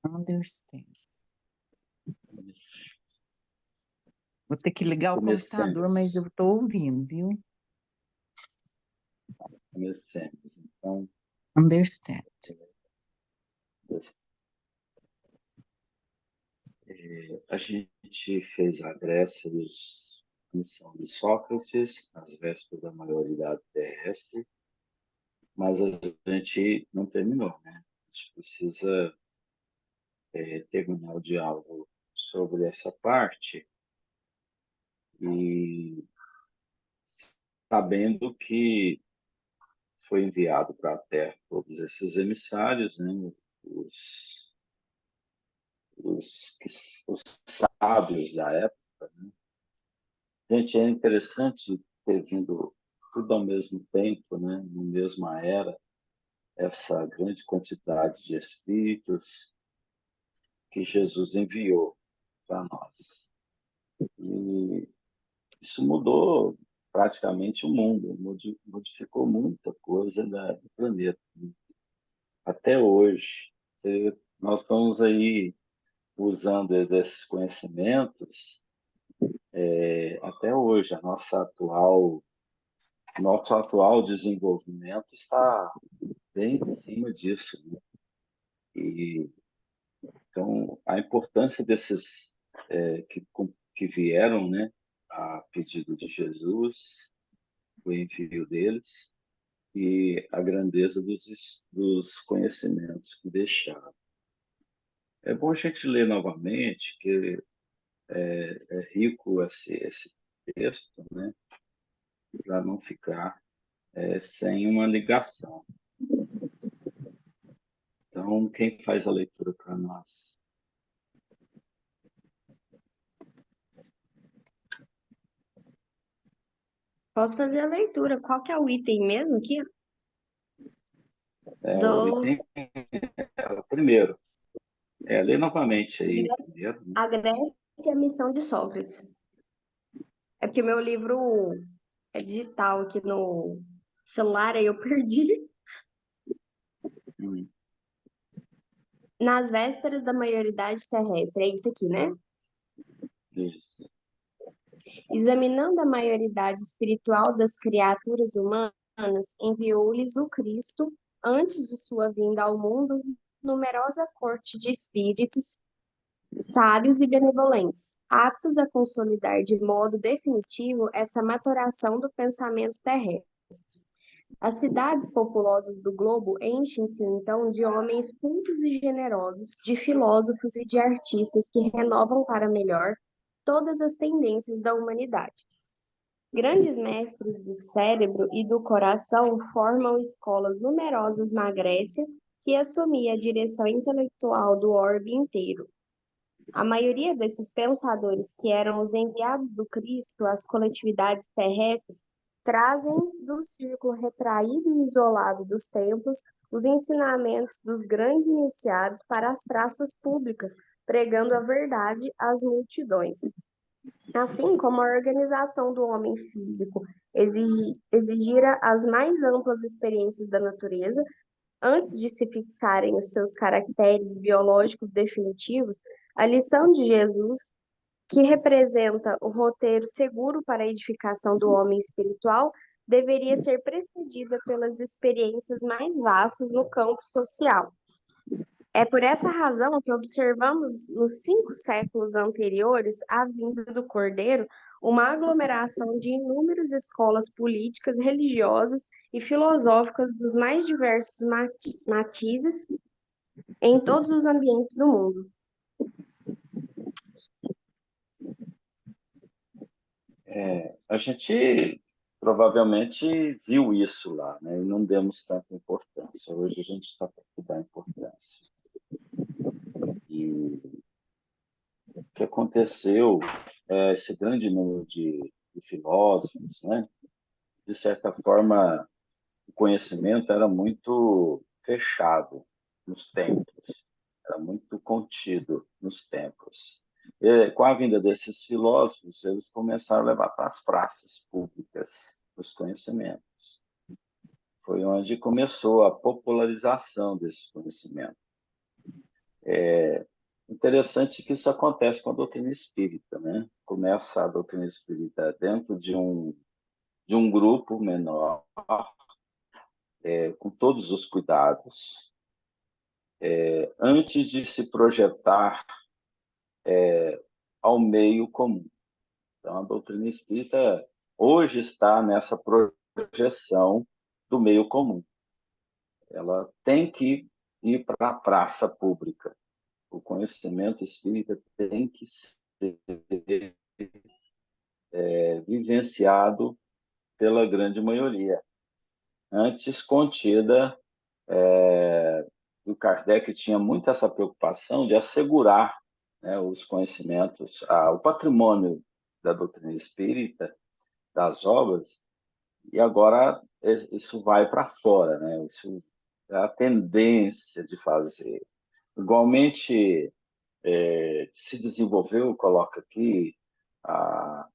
Understand. Vou ter que ligar o computador, mas eu estou ouvindo, viu? Comecemos. Então, Understand. A gente fez a Grécia e a missão de Sócrates, às vésperas da maioridade terrestre, mas a gente não terminou, né? A gente precisa terminar o diálogo sobre essa parte e sabendo que foi enviado para a Terra todos esses emissários, né? Os, os sábios da época, né? Gente, é interessante ter vindo tudo ao mesmo tempo, né? Na mesma era, essa grande quantidade de espíritos que Jesus enviou para nós. E isso mudou praticamente o mundo, modificou muita coisa do planeta. Até hoje, nós estamos aí usando desses conhecimentos até hoje. Nosso atual desenvolvimento está bem em cima disso, né? E então a importância desses que vieram, né, a pedido de Jesus, o envio deles e a grandeza dos conhecimentos que deixaram. É bom a gente ler novamente, que é rico esse texto, né, para não ficar sem uma ligação. Então, quem faz a leitura para nós? Posso fazer a leitura. Qual que é o item mesmo aqui? O item é o primeiro. Lê novamente aí primeiro. Né? A Grécia e a missão de Sócrates. É porque meu livro é digital aqui no celular, aí eu perdi. Nas vésperas da maioridade terrestre. É isso aqui, né? Isso. Examinando a maioridade espiritual das criaturas humanas, enviou-lhes o Cristo, antes de sua vinda ao mundo, numerosa corte de espíritos sábios e benevolentes, aptos a consolidar de modo definitivo essa maturação do pensamento terrestre. As cidades populosas do globo enchem-se então de homens cultos e generosos, de filósofos e de artistas que renovam para melhor todas as tendências da humanidade. Grandes mestres do cérebro e do coração formam escolas numerosas na Grécia, que assumia a direção intelectual do orbe inteiro. A maioria desses pensadores, que eram os enviados do Cristo às coletividades terrestres, trazem do círculo retraído e isolado dos templos os ensinamentos dos grandes iniciados para as praças públicas, pregando a verdade às multidões. Assim como a organização do homem físico exigira as mais amplas experiências da natureza, antes de se fixarem os seus caracteres biológicos definitivos, a lição de Jesus, que representa o roteiro seguro para a edificação do homem espiritual, deveria ser precedida pelas experiências mais vastas no campo social. É por essa razão que observamos nos 5 séculos anteriores à vinda do Cordeiro uma aglomeração de inúmeras escolas políticas, religiosas e filosóficas dos mais diversos matizes em todos os ambientes do mundo. A gente provavelmente viu isso lá, né? E não demos tanta importância. Hoje a gente está para dar importância. E o que aconteceu esse grande número de filósofos, né? De certa forma, o conhecimento era muito fechado nos templos, era muito contido nos templos. E, com a vinda desses filósofos, eles começaram a levar para as praças públicas os conhecimentos. Foi onde começou a popularização desse conhecimento. Interessante que isso acontece com a doutrina espírita, né? Começa a doutrina espírita dentro de um grupo menor, com todos os cuidados, antes de se projetar ao meio comum. Então, a doutrina espírita hoje está nessa projeção do meio comum. Ela tem que ir para a praça pública. O conhecimento espírita tem que ser vivenciado pela grande maioria. Antes contida, o Kardec tinha muito essa preocupação de assegurar, né, os conhecimentos, o patrimônio da doutrina espírita, das obras, e agora isso vai para fora, né? Isso é a tendência de fazer. Igualmente, se desenvolveu, coloca aqui, a,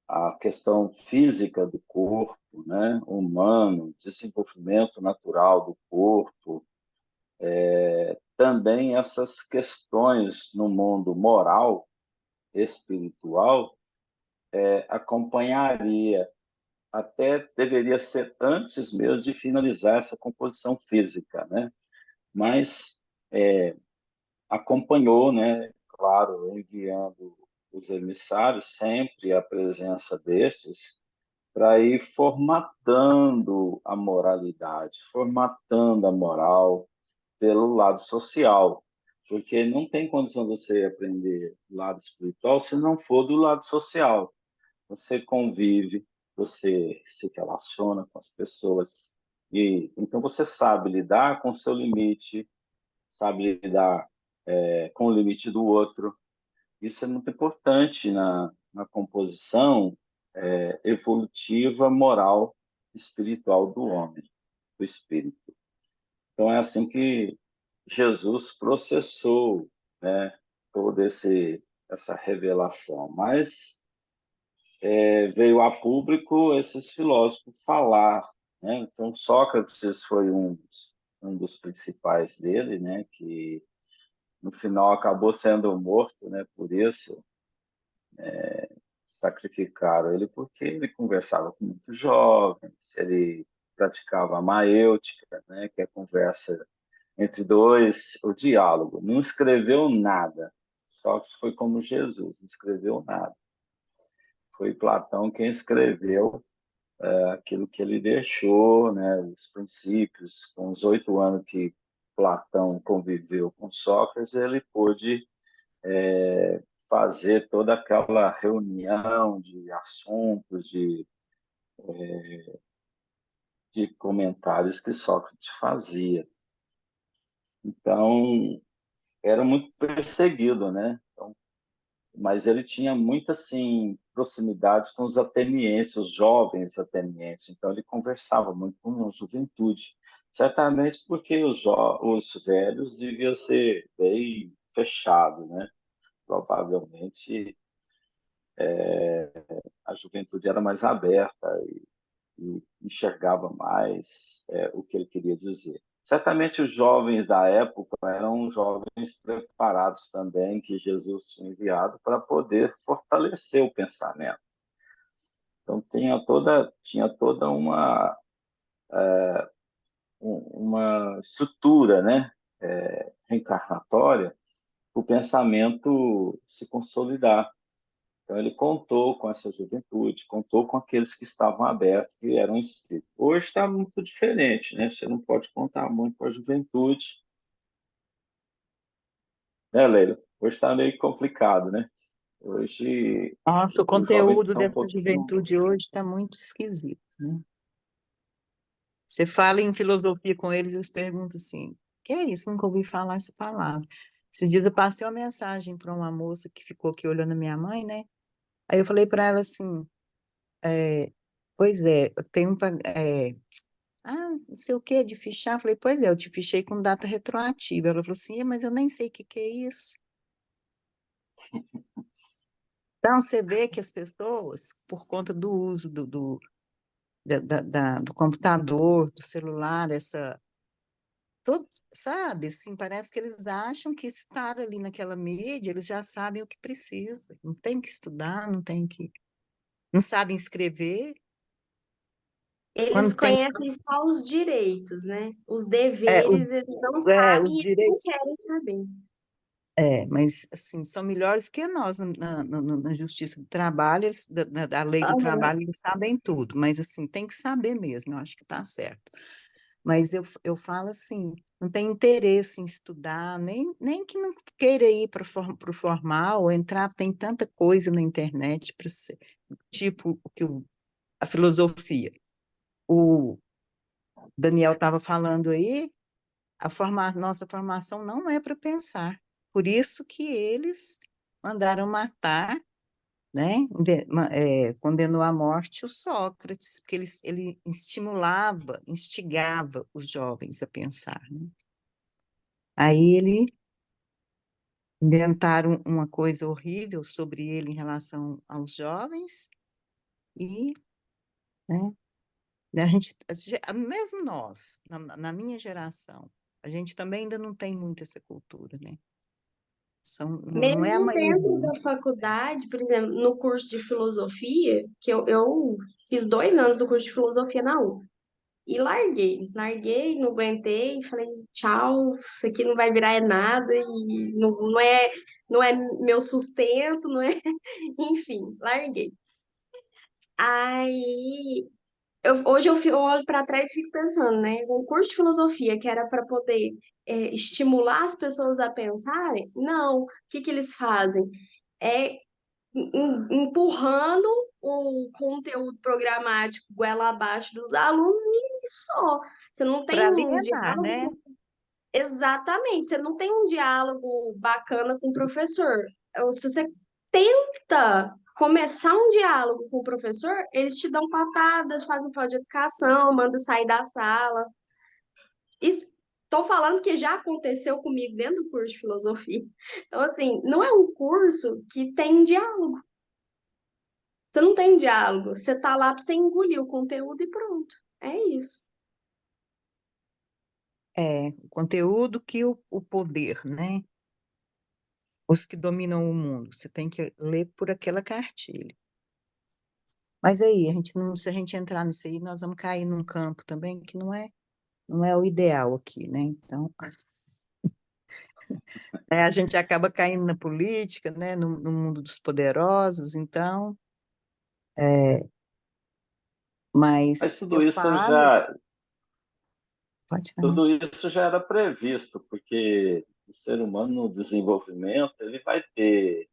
a questão física do corpo, né, humano, desenvolvimento natural do corpo, também essas questões no mundo moral, espiritual, acompanharia, até deveria ser antes mesmo de finalizar essa composição física, né? Mas acompanhou, né? Claro, enviando os emissários, sempre a presença destes, para ir formatando a moralidade, formatando a moral pelo lado social, porque não tem condição de você aprender o lado espiritual se não for do lado social. Você convive, você se relaciona com as pessoas, e então você sabe lidar com o seu limite, sabe lidar com o limite do outro. Isso é muito importante na composição evolutiva, moral, espiritual do homem, do espírito. Então é assim que Jesus processou, né, toda essa revelação. Mas veio a público esses filósofos falar, né? Então Sócrates foi um dos principais dele, né, que no final acabou sendo morto, né, por isso. Sacrificaram ele porque ele conversava com muitos jovens, ele praticava a maêutica, né, que é a conversa entre dois, o diálogo. Não escreveu nada, só que foi como Jesus, não escreveu nada. Foi Platão quem escreveu aquilo que ele deixou, né, os princípios. Com os 8 anos que Platão conviveu com Sócrates, ele pôde fazer toda aquela reunião de assuntos, de comentários que Sócrates fazia. Então, era muito perseguido, né? Então, mas ele tinha muita assim proximidade com os atenienses, os jovens atenienses. Então, ele conversava muito com a juventude. Certamente porque os velhos deviam ser bem fechados, né? Provavelmente a juventude era mais aberta e enxergava mais o que ele queria dizer. Certamente os jovens da época eram jovens preparados também, que Jesus tinha enviado para poder fortalecer o pensamento. Então tinha toda uma estrutura, né, reencarnatória, para o pensamento se consolidar. Então, ele contou com essa juventude, contou com aqueles que estavam abertos, que eram espíritos. Hoje está muito diferente, né? Você não pode contar muito com a juventude, né, Leila? Hoje está meio complicado, né? Hoje Nossa, o o jovem conteúdo está um dessa pouquinho. juventude hoje está muito esquisito, né? Você fala em filosofia com eles, eles perguntam assim: que é isso? Nunca ouvi falar essa palavra. Esses dias eu passei uma mensagem para uma moça que ficou aqui olhando a minha mãe, né? Aí eu falei para ela assim: é, pois é, eu tenho não sei o que de fichar. Eu falei, pois é, eu te fichei com data retroativa. Ela falou assim: mas eu nem sei o que que é isso. Então, você vê que as pessoas, por conta do uso do computador, do celular, sabe, assim, parece que eles acham que estar ali naquela mídia, eles já sabem o que precisa, não tem que estudar, não sabem escrever, Eles quando tem que, conhecem só os direitos, né? Os é, os, deveres eles não sabem os e não direitos, querem saber. mas, assim, são melhores que nós na Justiça do Trabalho, da lei do Aham. trabalho, eles sabem tudo, mas, assim, tem que saber mesmo, eu acho que está certo. Mas eu falo assim, não tem interesse em estudar, nem que não queira ir para o formal, entrar, tem tanta coisa na internet, tipo a filosofia. O Daniel estava falando aí, nossa formação não é para pensar. Por isso que eles mandaram matar, né, condenou à morte o Sócrates, porque ele estimulava, instigava os jovens a pensar, né? Aí ele inventaram uma coisa horrível sobre ele em relação aos jovens e, né, mesmo nós, na minha geração, a gente também ainda não tem muito essa cultura, né? Não é a Mesmo dentro maioria. da faculdade, por exemplo, no curso de filosofia, que eu fiz 2 anos do curso de filosofia na U, e larguei, não aguentei, falei, tchau, isso aqui não vai virar nada, e não é meu sustento, não é, enfim, larguei. Aí hoje eu olho para trás e fico pensando, né? Um curso de filosofia que era para poder estimular as pessoas a pensarem, não. O que que eles fazem? É empurrando o conteúdo programático goela abaixo dos alunos e só. Você não tem Para um alienar, né? diálogo. Exatamente, você não tem um diálogo bacana com o professor. Se você tenta começar um diálogo com o professor, eles te dão patadas, fazem falta de educação, mandam sair da sala. Estou falando que já aconteceu comigo dentro do curso de filosofia. Então, assim, não é um curso que tem diálogo. Você não tem diálogo. Você tá lá para você engolir o conteúdo e pronto. É isso. O conteúdo que o poder, né? Os que dominam o mundo, você tem que ler por aquela cartilha. Mas aí, se a gente entrar nisso aí, nós vamos cair num campo também que não é o ideal aqui, né? Então, a gente acaba caindo na política, né? No mundo dos poderosos, então, é, Mas mas eu pode falar. tudo isso já era previsto, porque o ser humano no desenvolvimento ele vai ter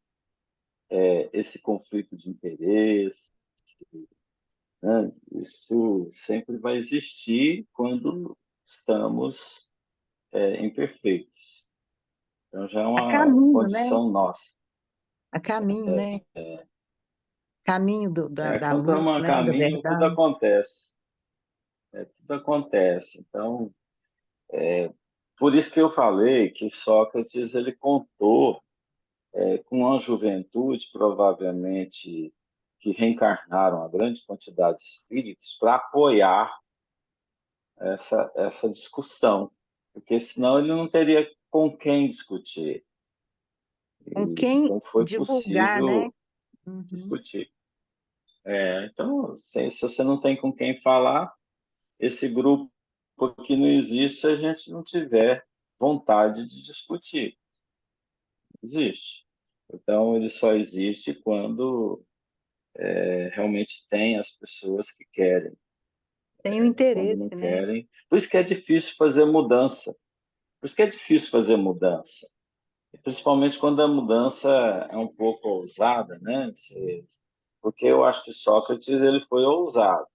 esse conflito de interesse, né? Isso sempre vai existir quando estamos imperfeitos. Então já é A uma caminho, né? condição nossa. A caminho, né? Caminho da Quando luz, estamos a né? Da caminho, tudo verdade. acontece. Tudo acontece. Então, por isso que eu falei que Sócrates ele contou com uma juventude, provavelmente, que reencarnaram a grande quantidade de espíritos para apoiar essa discussão, porque senão ele não teria com quem discutir. Com E, quem então foi divulgar, né? possível Uhum. discutir. Então, se você não tem com quem falar, esse grupo que não existe se a gente não tiver vontade de discutir. Existe. Então, ele só existe quando realmente tem as pessoas que querem. Tem o Quando não interesse, né? querem. Por isso que é difícil fazer mudança. Por isso que é difícil fazer mudança. E principalmente quando a mudança é um pouco ousada, né? Porque eu acho que Sócrates ele foi ousado,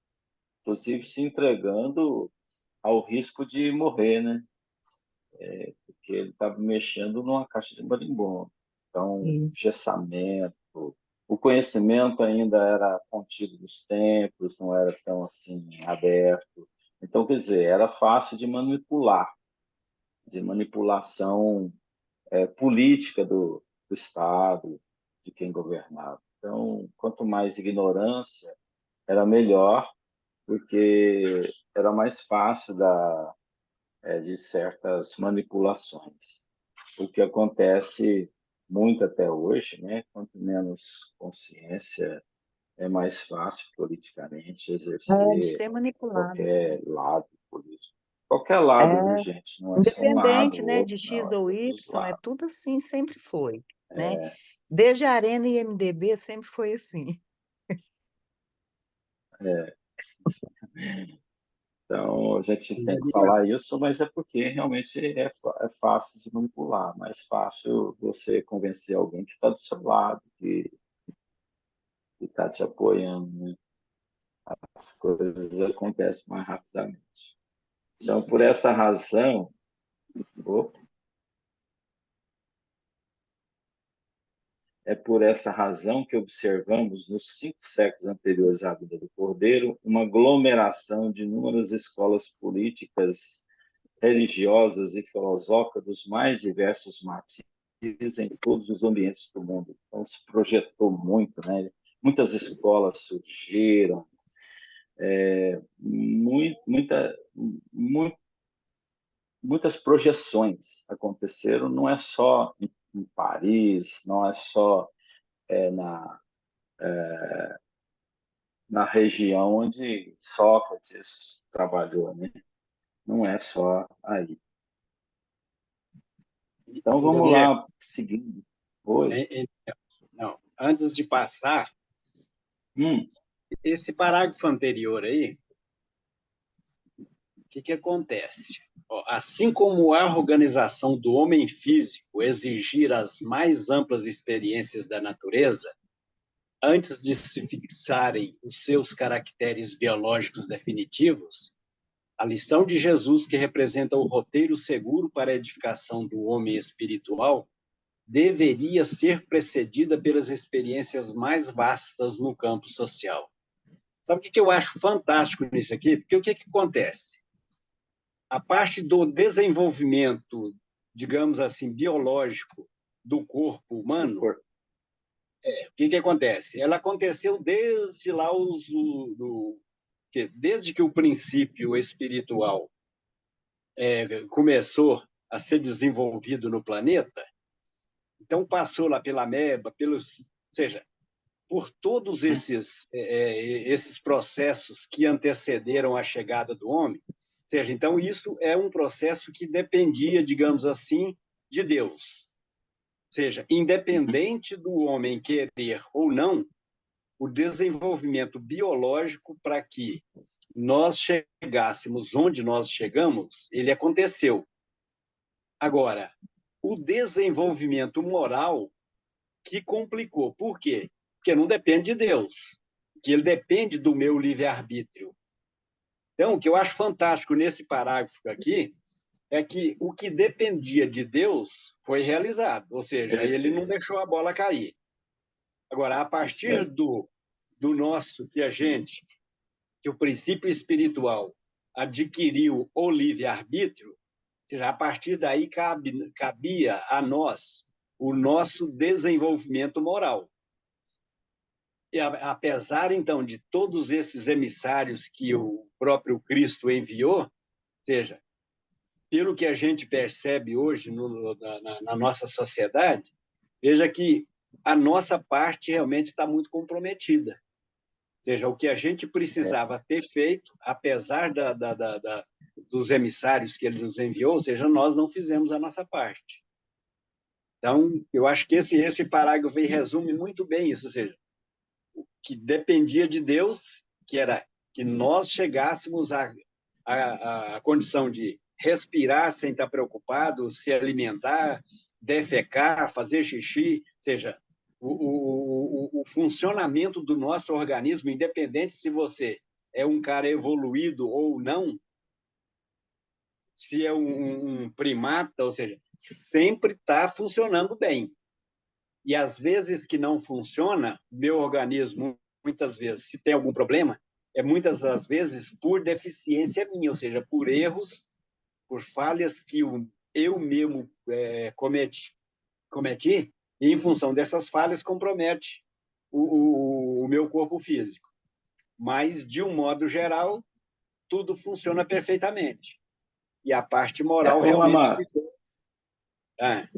inclusive se entregando ao risco de morrer, né? Porque ele estava mexendo numa caixa de marimbondo. Então, Isso. gessamento, o conhecimento ainda era contido nos templos, não era tão assim aberto. Então, quer dizer, era fácil de manipular, de manipulação política do Estado, de quem governava. Então, quanto mais ignorância, era melhor, porque era mais fácil de certas manipulações. O que acontece muito até hoje, né? Quanto menos consciência, é mais fácil politicamente De exercer ser manipulado. qualquer lado político. Qualquer lado, viu, É, gente? Não é só um lado independente, ou né, outro, de X não, é ou Y, todos os é lados. tudo assim, sempre foi, né? Desde a Arena e MDB sempre foi assim. É. Então, a gente tem que Daniel, falar isso, mas é porque realmente é fácil de manipular, mais fácil você convencer alguém que está do seu lado, que está te apoiando, né? As coisas acontecem mais rapidamente. Então, por essa razão, opa, é por essa razão que observamos, nos 5 séculos anteriores à vida do Cordeiro, uma aglomeração de inúmeras escolas políticas, religiosas e filosóficas dos mais diversos matizes em todos os ambientes do mundo. Então, se projetou muito, né? Muitas escolas surgiram, muita, muitas projeções aconteceram, não é só em Paris, não é só na região onde Sócrates trabalhou, né? Não é só aí. Então vamos Daniel, lá, seguindo. Oi. não, antes de passar, Hum, esse parágrafo anterior aí, o que acontece? Assim como a organização do homem físico exigir as mais amplas experiências da natureza, antes de se fixarem os seus caracteres biológicos definitivos, a lição de Jesus, que representa o roteiro seguro para a edificação do homem espiritual, deveria ser precedida pelas experiências mais vastas no campo social. Sabe o que eu acho fantástico nisso aqui? Porque o que acontece? A parte do desenvolvimento, digamos assim, biológico do corpo humano, o que acontece? Ela aconteceu desde lá desde que o princípio espiritual começou a ser desenvolvido no planeta, então passou lá pela ameba, ou seja, por todos esses processos que antecederam a chegada do homem. Ou seja, então isso é um processo que dependia, digamos assim, de Deus. Ou seja, independente do homem querer ou não, o desenvolvimento biológico para que nós chegássemos onde nós chegamos, ele aconteceu. Agora, o desenvolvimento moral que complicou. Por quê? Porque não depende de Deus, que ele depende do meu livre-arbítrio. Então, o que eu acho fantástico nesse parágrafo aqui é que o que dependia de Deus foi realizado, ou seja, ele não deixou a bola cair. Agora, a partir do nosso, que o princípio espiritual adquiriu o livre-arbítrio, ou seja, a partir daí cabia a nós o nosso desenvolvimento moral. E apesar, então, de todos esses emissários que o próprio Cristo enviou, ou seja, pelo que a gente percebe hoje na nossa sociedade, veja que a nossa parte realmente está muito comprometida. Ou seja, o que a gente precisava ter feito, apesar dos emissários que ele nos enviou, ou seja, nós não fizemos a nossa parte. Então, eu acho que esse parágrafo aí resume muito bem isso, ou seja, que dependia de Deus, que era que nós chegássemos à condição de respirar sem estar preocupado, se alimentar, defecar, fazer xixi, ou seja, o funcionamento do nosso organismo, independente se você é um cara evoluído ou não, se é um primata, ou seja, sempre está funcionando bem. E às vezes que não funciona, meu organismo, muitas vezes, se tem algum problema, muitas das vezes por deficiência minha, ou seja, por erros, por falhas que eu mesmo cometi, e em função dessas falhas compromete o meu corpo físico. Mas, de um modo geral, tudo funciona perfeitamente. E a parte moral Ô, realmente Amar, ficou. Ah,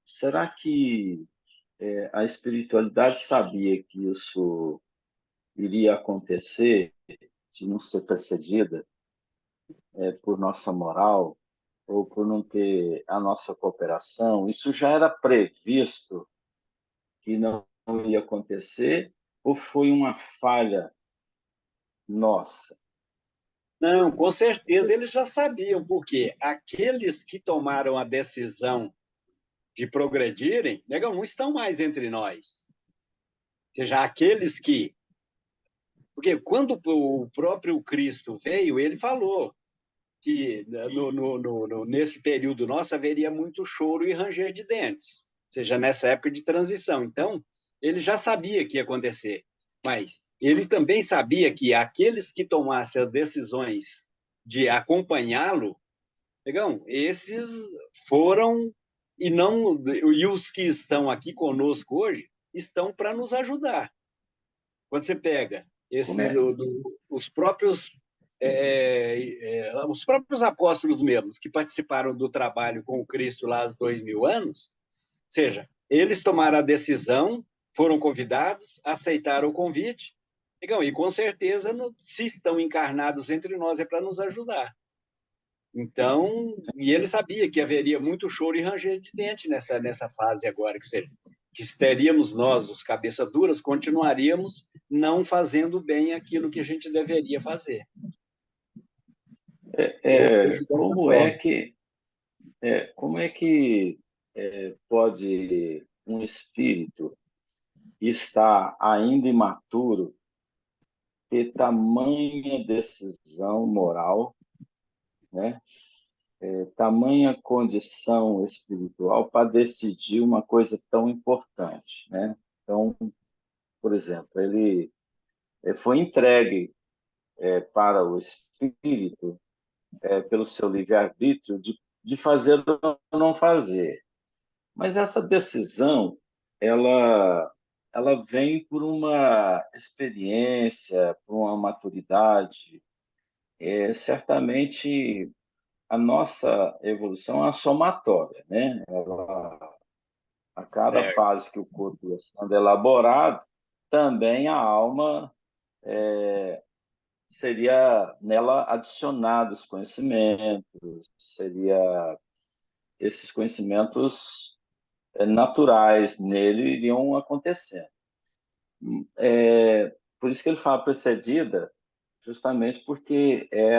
será que a espiritualidade sabia que isso iria acontecer, de não ser precedida por nossa moral, ou por não ter a nossa cooperação? Isso já era previsto que não ia acontecer, ou foi uma falha nossa? não, com certeza eles já sabiam, porque aqueles que tomaram a decisão de progredirem, negão, não estão mais entre nós. Ou seja, aqueles que. Porque quando o próprio Cristo veio, ele falou que nesse período nosso haveria muito choro e ranger de dentes, ou seja, nessa época de transição. Então, ele já sabia que ia acontecer, mas ele também sabia que aqueles que tomassem as decisões de acompanhá-lo, negão, esses foram e não e os que estão aqui conosco hoje estão para nos ajudar. Quando você pega Como esses é? os próprios apóstolos mesmos que participaram do trabalho com o Cristo lá há 2000 anos, ou seja, eles tomaram a decisão, foram convidados, aceitaram o convite, e com certeza, se estão encarnados entre nós, é para nos ajudar. Então, e ele sabia que haveria muito choro e ranger de dente nessa fase agora, que teríamos nós, os cabeça duras, continuaríamos não fazendo bem aquilo que a gente deveria fazer. Eu vejo dessa Como forma. como é que pode um espírito estar ainda imaturo ter tamanha decisão moral, né? Tamanha condição espiritual para decidir uma coisa tão importante, né? Então, por exemplo, ele foi entregue para o espírito, pelo seu livre-arbítrio, de fazer ou não fazer. Mas essa decisão, ela vem por uma experiência, por uma maturidade. Certamente, a nossa evolução é uma somatória, né? A cada Certo. fase que o corpo ia sendo elaborado, também a alma seria nela adicionados conhecimentos, seria esses conhecimentos naturais nele iriam acontecendo. Por isso que ele fala precedida, justamente porque é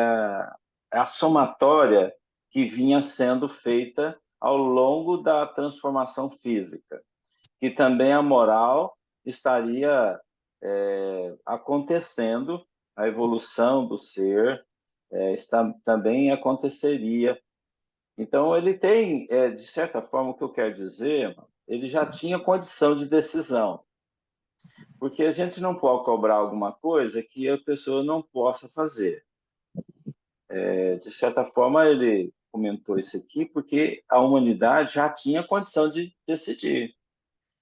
a somatória que vinha sendo feita ao longo da transformação física, que também a moral estaria acontecendo, a evolução do ser também aconteceria. Então, ele tem, de certa forma, o que eu quero dizer, ele já tinha condição de decisão, porque a gente não pode cobrar alguma coisa que a pessoa não possa fazer. De certa forma, ele comentou isso aqui porque a humanidade já tinha condição de decidir.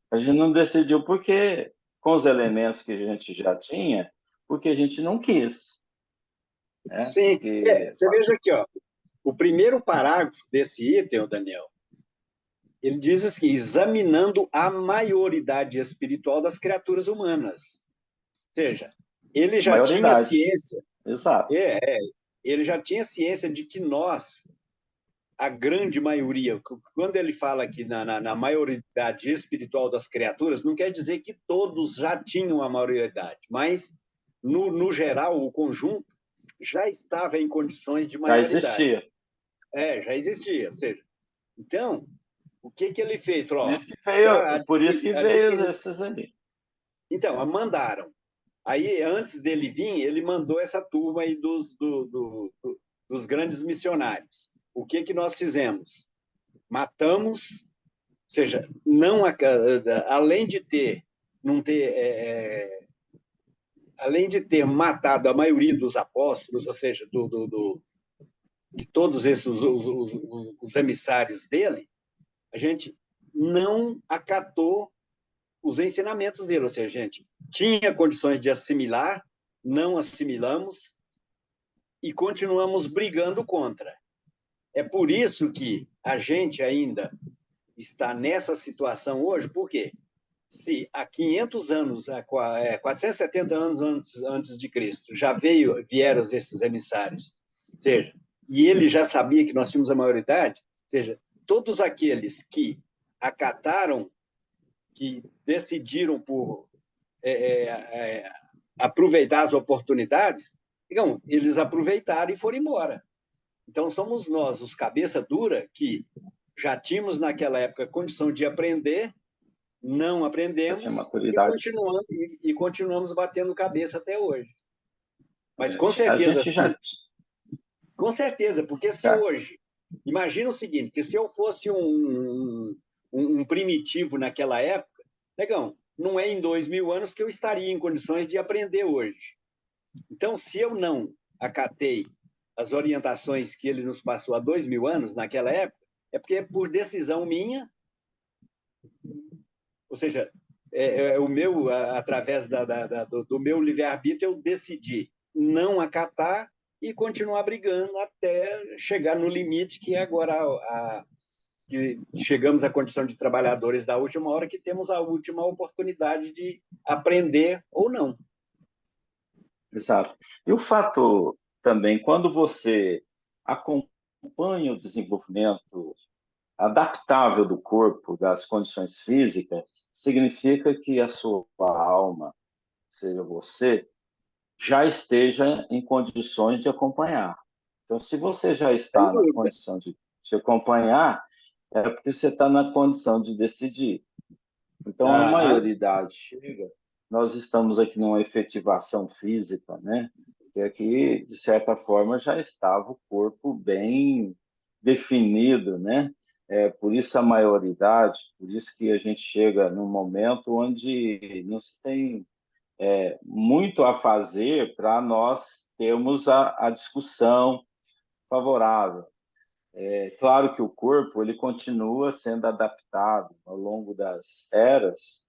A gente não decidiu porque, com os elementos que a gente já tinha, porque a gente não quis, né? Sim, Porque você veja aqui, ó, o primeiro parágrafo desse item, Daniel, ele diz assim, examinando a maioridade espiritual das criaturas humanas. Ou seja, ele a já tinha maioridade, ciência, exato. ele já tinha ciência de que nós, a grande maioria, quando ele fala aqui na maioridade espiritual das criaturas, não quer dizer que todos já tinham a maioridade, mas, no geral, o conjunto já estava em condições de Já maioridade. existia. Já existia. Ou seja, então, o que ele fez? Falou, Por ó, isso que veio, já por isso que veio esses ali. Então, mandaram. Aí, antes dele vir, ele mandou essa turma aí dos grandes missionários. O que nós fizemos? Matamos, ou seja, não, além de não ter, além de ter matado a maioria dos apóstolos, ou seja, de todos esses os emissários dele, a gente não acatou os ensinamentos dele, ou seja, a gente tinha condições de assimilar, não assimilamos, e continuamos brigando contra. É por isso que a gente ainda está nessa situação hoje, por quê? Se há 500 anos, 470 anos antes de Cristo, já vieram esses emissários, ou seja, e ele já sabia que nós tínhamos a maioridade, ou seja, todos aqueles que acataram, que decidiram por aproveitar as oportunidades, digamos, eles aproveitaram e foram embora. Então, somos nós, os cabeça dura, que já tínhamos naquela época condição de aprender, não aprendemos e continuamos batendo cabeça até hoje. Mas com certeza, com certeza, porque se hoje, imagina o seguinte, que se eu fosse um primitivo naquela época, negão, não é em 2000 anos que eu estaria em condições de aprender hoje. Então, se eu não acatei as orientações que ele nos passou há 2000 anos, naquela época, é porque é por decisão minha, ou seja, o meu, através do meu livre-arbítrio, eu decidi não acatar e continuar brigando até chegar no limite, que é agora que chegamos à condição de trabalhadores da última hora, que temos a última oportunidade de aprender ou não. Exato. E o fato também, quando você acompanha o desenvolvimento adaptável do corpo, das condições físicas, significa que a sua alma, seja você, já esteja em condições de acompanhar. Então, se você já está na condição de acompanhar, é porque você está na condição de decidir. Então, a maioridade chega, nós estamos aqui numa efetivação física, né? Que aqui, de certa forma, já estava o corpo bem definido, né? Por isso a maioridade, por isso que a gente chega num momento onde não se tem muito a fazer para nós termos a discussão favorável. É claro que o corpo ele continua sendo adaptado ao longo das eras,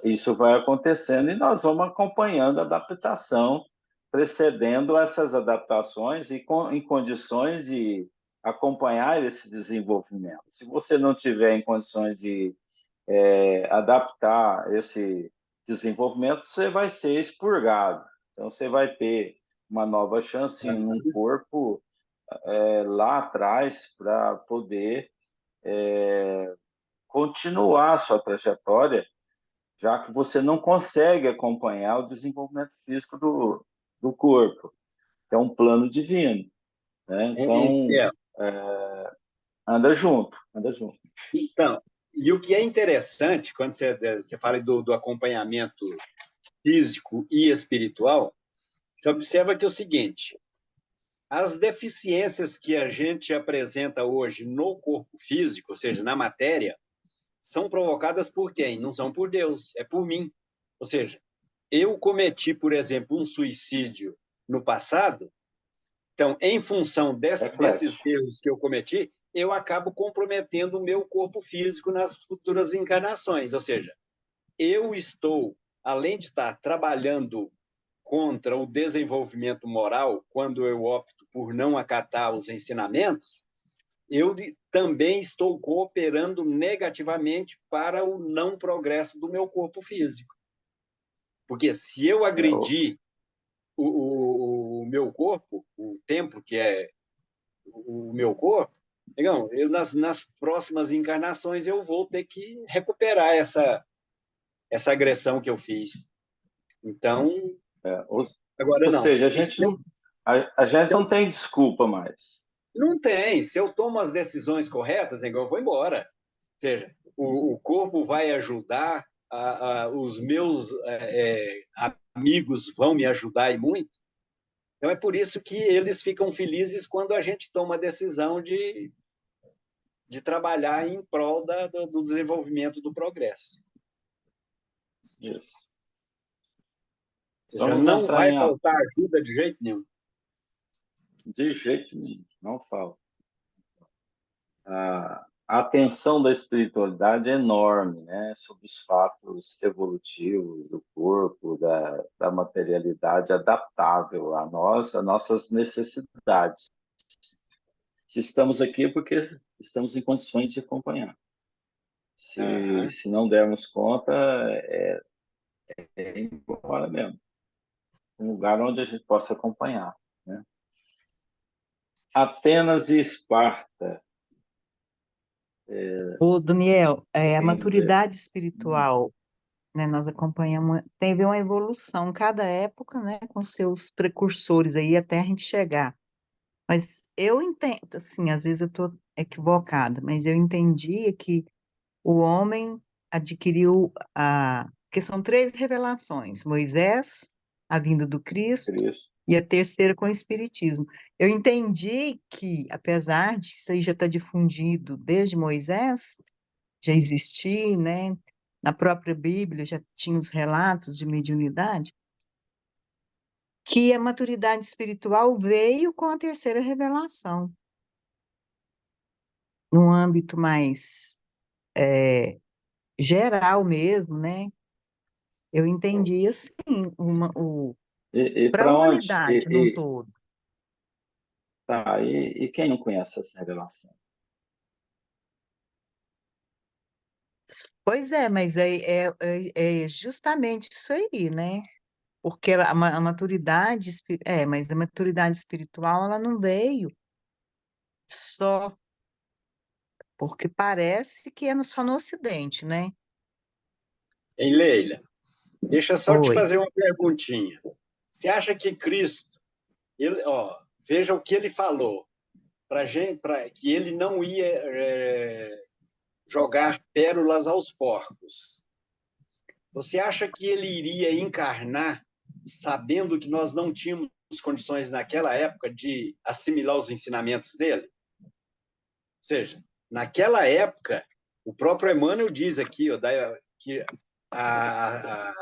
isso vai acontecendo e nós vamos acompanhando a adaptação, precedendo essas adaptações e em condições de acompanhar esse desenvolvimento. Se você não tiver em condições de adaptar esse desenvolvimento, você vai ser expurgado. Então, você vai ter uma nova chance em um corpo lá atrás para poder continuar a sua trajetória, já que você não consegue acompanhar o desenvolvimento físico do corpo. É um plano divino. Né? Então, anda junto, anda junto. Então, e o que é interessante, quando você fala do acompanhamento físico e espiritual, você observa que é o seguinte: as deficiências que a gente apresenta hoje no corpo físico, ou seja, na matéria, são provocadas por quem? Não são por Deus, é por mim. Ou seja, eu cometi, por exemplo, um suicídio no passado, então, em função desses erros que eu cometi, eu acabo comprometendo o meu corpo físico nas futuras encarnações. Ou seja, eu estou, além de estar trabalhando contra o desenvolvimento moral, quando eu opto por não acatar os ensinamentos, eu também estou cooperando negativamente para o não progresso do meu corpo físico. Porque se eu agredir o meu corpo, o templo que é o meu corpo, então, nas próximas encarnações eu vou ter que recuperar essa agressão que eu fiz. Então, agora não. Ou seja, a gente não tem desculpa mais. Não tem. Se eu tomo as decisões corretas, eu vou embora. Ou seja, o corpo vai ajudar, os meus amigos vão me ajudar e muito. Então, é por isso que eles ficam felizes quando a gente toma a decisão de trabalhar em prol do desenvolvimento do progresso. Isso. Ou seja, não vai faltar ajuda de jeito nenhum. De jeito nenhum, não falta. a atenção da espiritualidade é enorme, né? Sobre os fatos evolutivos do corpo, da materialidade adaptável a nós, a nossas necessidades. Se estamos aqui é porque estamos em condições de acompanhar. Se não dermos conta, é embora mesmo. Um lugar onde a gente possa acompanhar, né? Atenas e Esparta. Ô, Daniel, a Quem lê? maturidade espiritual, né, nós acompanhamos, teve uma evolução, cada época, né, com seus precursores aí até a gente chegar. Mas eu entendo, assim, às vezes eu estou equivocada, mas eu entendia que o homem adquiriu porque são três revelações: Moisés, a vinda do Cristo Cristo. e a terceira com o Espiritismo. Eu entendi que, apesar disso aí já estar difundido desde Moisés, já existir, né? Na própria Bíblia já tinha os relatos de mediunidade, que a maturidade espiritual veio com a terceira revelação, num âmbito mais geral mesmo, né? Eu entendi assim, E para a para onde? humanidade num todo. Tá, e quem não conhece essa revelação? Pois é, mas é justamente isso aí, né? Porque a maturidade, mas a maturidade espiritual, ela não veio só, porque parece que só no Ocidente, né? Hein, Leila? Deixa só te Oi. fazer uma perguntinha. Você acha que Cristo, veja o que ele falou, que ele não ia jogar pérolas aos porcos. Você acha que ele iria encarnar sabendo que nós não tínhamos condições naquela época de assimilar os ensinamentos dele? Ou seja, naquela época, o próprio Emmanuel diz aqui que a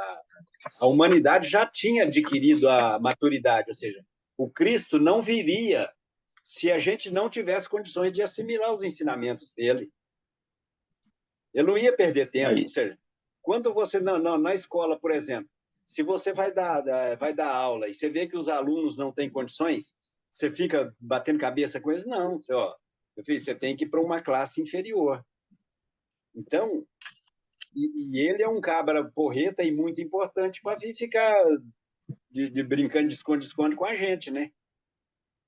humanidade já tinha adquirido a maturidade, ou seja, o Cristo não viria se a gente não tivesse condições de assimilar os ensinamentos dele. Ele não ia perder tempo. Ou Aí, seja, quando você, na escola, por exemplo, se você vai dar aula e você vê que os alunos não têm condições, você fica batendo cabeça com eles? Não, meu filho, você tem que ir para uma classe inferior. Então, e ele é um cabra porreta e muito importante para vir ficar de brincando de esconde-esconde com a gente, né? Ou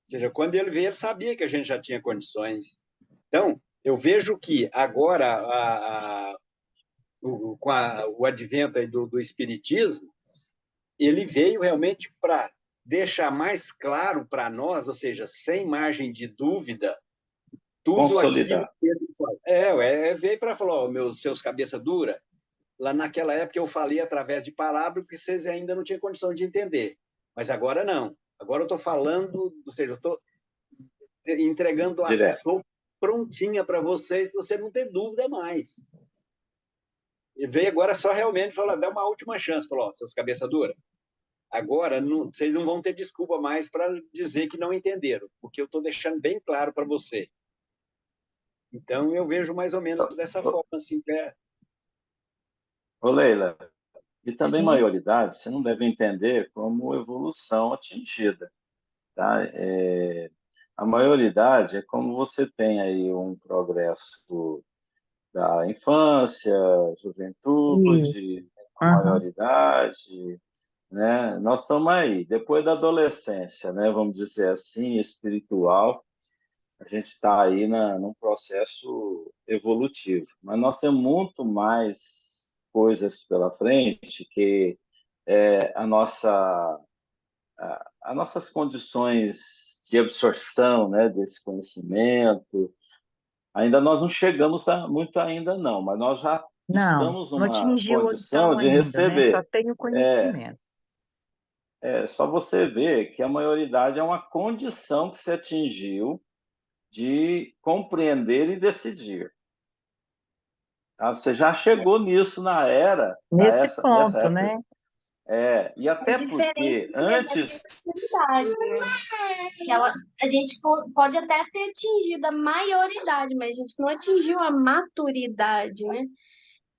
seja, quando ele veio, ele sabia que a gente já tinha condições. Então, eu vejo que agora, com o advento aí do Espiritismo, ele veio realmente para deixar mais claro para nós, ou seja, sem margem de dúvida, tudo aquilo consolidar. que ele fala. Veio para falar, meus seus cabeça dura, lá naquela época eu falei através de palavras que vocês ainda não tinham condição de entender. Mas agora não. Agora eu estou falando, ou seja, eu estou entregando a Direto. sopa prontinha para vocês, para você não ter dúvida mais. E veio agora só realmente falar, dá uma última chance, falou, seus cabeça dura. Agora, vocês não vão ter desculpa mais para dizer que não entenderam, porque eu estou deixando bem claro para você. Então, eu vejo mais ou menos dessa forma, assim, Ô, Leila, e também Sim. maioridade, você não deve entender como evolução atingida, tá? A maioridade é como você tem aí um progresso da infância, Isso. juventude, a Aham. maioridade, né? Nós estamos aí, depois da adolescência, né? Vamos dizer assim, espiritual, a gente está aí num processo evolutivo. Mas nós temos muito mais coisas pela frente que as nossas condições de absorção, né, desse conhecimento, ainda nós não chegamos muito ainda não, mas nós já Não, estamos não numa atingiu condição então de ainda, né? Só receber. tem o É, conhecimento. é só você ver que a maioridade é uma condição que se atingiu de compreender e decidir. Tá? Você já chegou nisso Nesse nessa ponto, época. né? E até porque Diferente da antes. criatividade, né? A gente pode até ter atingido a maioridade, mas a gente não atingiu a maturidade, né?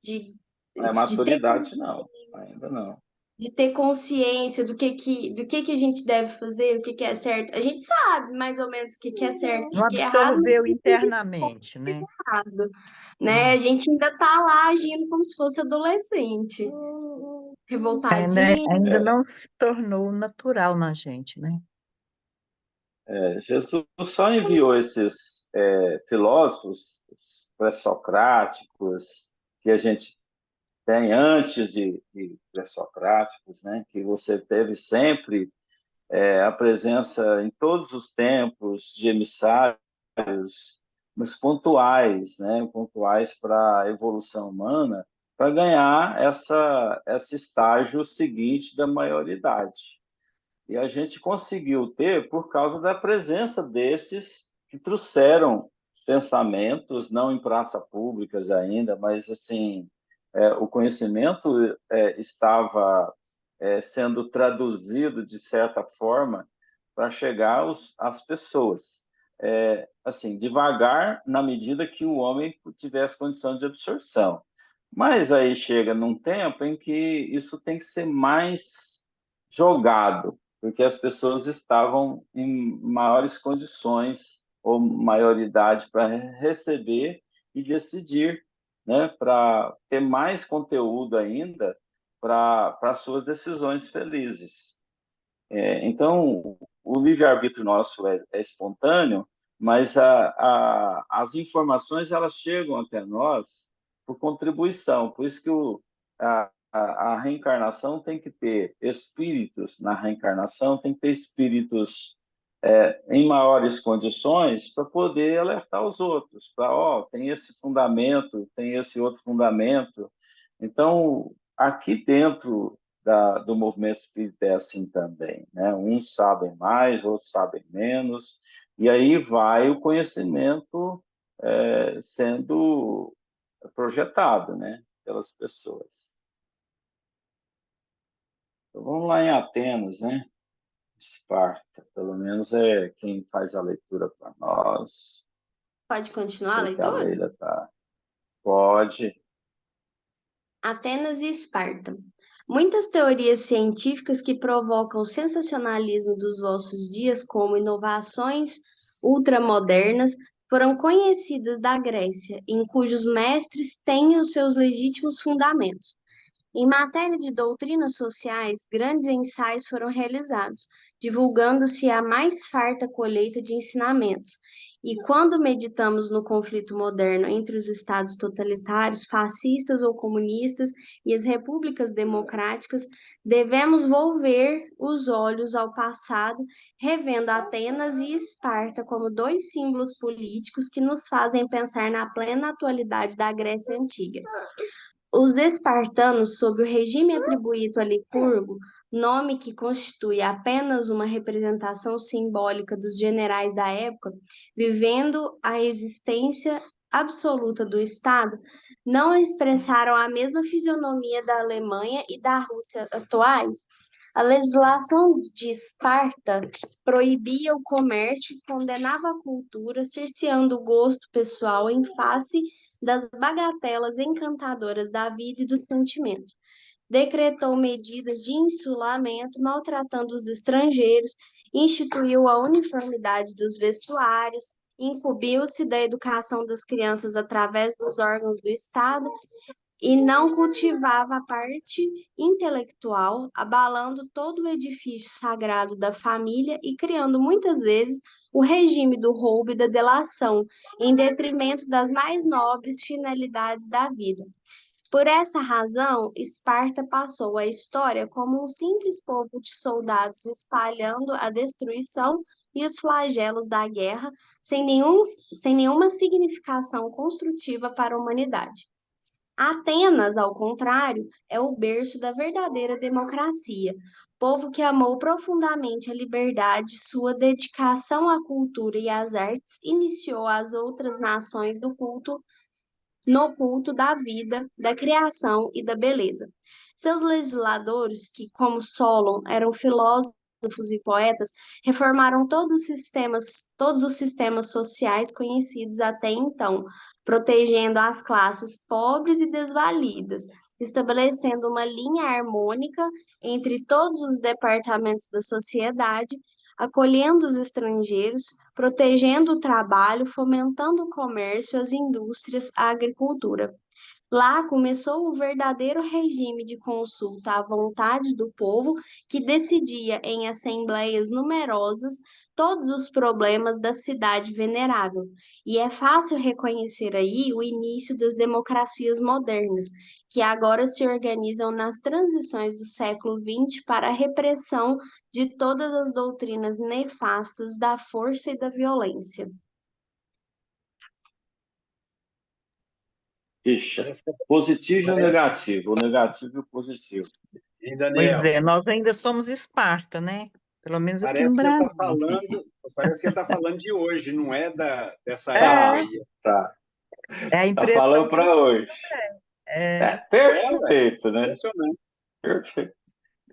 De, de ter, Maturidade, não, ainda não. de ter consciência do que a gente deve fazer, o que que é certo. A gente sabe mais ou menos o que que é certo, o Não que que é errado, mas absorveu o que que internamente, né? é errado, né? A gente ainda tá lá agindo como se fosse adolescente, Ainda revoltadinho. não se tornou natural na gente, né? Jesus só enviou esses filósofos pré-socráticos que a gente tem antes de pré-socráticos, né? Que você teve sempre a presença em todos os tempos de emissários, mas pontuais, né? Pontuais para a evolução humana, para ganhar esse estágio seguinte da maioridade. E a gente conseguiu ter por causa da presença desses que trouxeram pensamentos, não em praças públicas ainda, mas assim, o conhecimento estava sendo traduzido de certa forma para chegar às pessoas. Assim, devagar, na medida que o homem tivesse condição de absorção. Mas aí chega num tempo em que isso tem que ser mais jogado, porque as pessoas estavam em maiores condições ou maioridade para receber e decidir, né, para ter mais conteúdo ainda para suas decisões felizes. Então, o livre-arbítrio nosso é espontâneo, mas as informações elas chegam até nós por contribuição. Por isso que a reencarnação tem que ter espíritos, na reencarnação tem que ter espíritos em maiores condições para poder alertar os outros, para, tem esse fundamento, tem esse outro fundamento. Então, aqui dentro do movimento espírita é assim também, né? Uns sabem mais, outros sabem menos, e aí vai o conhecimento sendo projetado, né, pelas pessoas. Então, vamos lá em Atenas, né? Esparta, pelo menos é quem faz a leitura para nós. Pode continuar a Sei que a leitura? Leila tá. Pode. Atenas e Esparta. Muitas teorias científicas que provocam o sensacionalismo dos vossos dias, como inovações ultramodernas, foram conhecidas da Grécia, em cujos mestres têm os seus legítimos fundamentos. Em matéria de doutrinas sociais, grandes ensaios foram realizados, divulgando-se a mais farta colheita de ensinamentos. E quando meditamos no conflito moderno entre os estados totalitários, fascistas ou comunistas, e as repúblicas democráticas, devemos volver os olhos ao passado, revendo Atenas e Esparta como dois símbolos políticos que nos fazem pensar na plena atualidade da Grécia Antiga. Os espartanos, sob o regime atribuído a Licurgo, nome que constitui apenas uma representação simbólica dos generais da época, vivendo a existência absoluta do Estado, não expressaram a mesma fisionomia da Alemanha e da Rússia atuais. A legislação de Esparta proibia o comércio e condenava a cultura, cerceando o gosto pessoal em face das bagatelas encantadoras da vida e do sentimento. Decretou medidas de insulamento, maltratando os estrangeiros, instituiu a uniformidade dos vestuários, incumbiu-se da educação das crianças através dos órgãos do Estado e não cultivava a parte intelectual, abalando todo o edifício sagrado da família e criando muitas vezes o regime do roubo e da delação, em detrimento das mais nobres finalidades da vida. Por essa razão, Esparta passou à história como um simples povo de soldados espalhando a destruição e os flagelos da guerra, sem nenhuma significação construtiva para a humanidade. Atenas, ao contrário, é o berço da verdadeira democracia. Povo que amou profundamente a liberdade, sua dedicação à cultura e às artes iniciou as outras nações no culto da vida, da criação e da beleza. Seus legisladores, que, como Solon, eram filósofos e poetas, reformaram todos os sistemas sociais conhecidos até então, protegendo as classes pobres e desvalidas, estabelecendo uma linha harmônica entre todos os departamentos da sociedade, acolhendo os estrangeiros, protegendo o trabalho, fomentando o comércio, as indústrias, a agricultura. Lá começou o verdadeiro regime de consulta à vontade do povo, que decidia em assembleias numerosas todos os problemas da cidade venerável. E é fácil reconhecer aí o início das democracias modernas, que agora se organizam nas transições do século XX para a repressão de todas as doutrinas nefastas da força e da violência. Ficha. Parece que, Positivo e o parece, negativo. O negativo e o positivo. hein, Pois Daniel? é, nós ainda somos Esparta, né? Pelo menos aqui no Parece que ele está Brasil. falando de hoje, não é dessa época É, aí. Tá. é a Tá impressão falando que eu para tive. hoje. É, É, ué, Perfeito, né? impressionante. Perfeito.